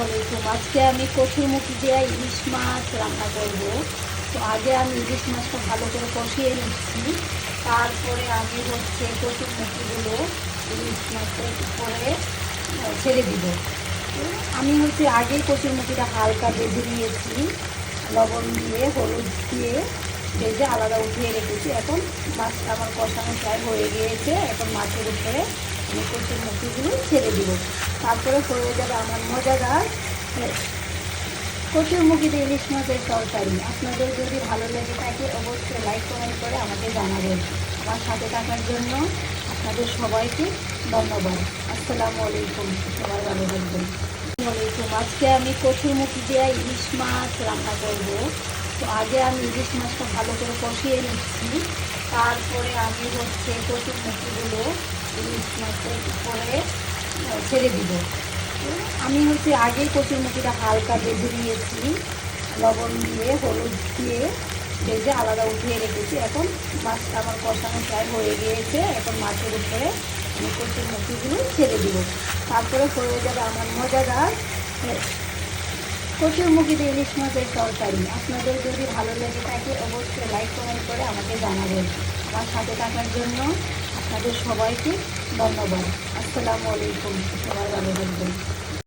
আলাইকুম। আজকে আমি কচুরমুখী দিয়ে ইলিশ মাছ রান্না করব। তো আগে আমি ইলিশ মাছটা ভালো করে কষিয়ে নিচ্ছি, তারপরে আমি কচুরমুখীগুলো ইলিশ মাছের উপরে ছেড়ে দিব। তো আমি আগেই কচুরমুখীটা হালকা ভেজে নিয়েছি, লবণ দিয়ে হলুদ দিয়ে ভেজে আলাদা উঠিয়ে রেখেছি। এখন মাছটা আমার কষানো প্রায় হয়ে গিয়েছে। এখন মাছের উপরে আমি কচুরমুখীগুলো ছেড়ে দিব, তারপরে হয়ে যাবে আমার মজাদার কচুরমুখী দিয়ে ইলিশ মাছের তরকারি। আপনাদের যদি ভালো লেগে থাকে অবশ্যই লাইক কমেন্ট করে আমাকে জানাবেন। আমার সাথে থাকার জন্য আপনাদের সবাইকে ধন্যবাদ। আসসালামু আলাইকুম। সবাই ভালো থাকবেন। আসসালামু আলাইকুম। আজকে আমি কচুরমুখী দিয়ে ইলিশ মাছ রান্না করব। তো আগে আমি ইলিশ মাছটা ভালো করে কষিয়ে নিচ্ছি, তারপরে আমি কচুরমুখীগুলো ইলিশ মাছের উপরে ছেড়ে দিব। আমি আগেই কচুরমুখীটা হালকা ভেজে নিয়েছি, লবণ দিয়ে হলুদ দিয়ে ভেজে আলাদা উঠিয়ে রেখেছি। এখন মাছটা আমার কষানো প্রায় হয়ে গিয়েছে। এখন মাছের উপরে আমি কচুরমুখীগুলো ছেড়ে দিব, তারপরে হয়ে যাবে আমার মজাদার কচুরমুখী দিয়ে ইলিশ মাছের তরকারি। আপনাদের যদি ভালো লেগে থাকে অবশ্যই লাইক কমেন্ট করে আমাকে জানাবেন। আমার সাথে থাকার জন্য আপনাদের সবাইকে ধন্যবাদ। আসসালামু আলাইকুম। সবাই ভালো থাকবেন।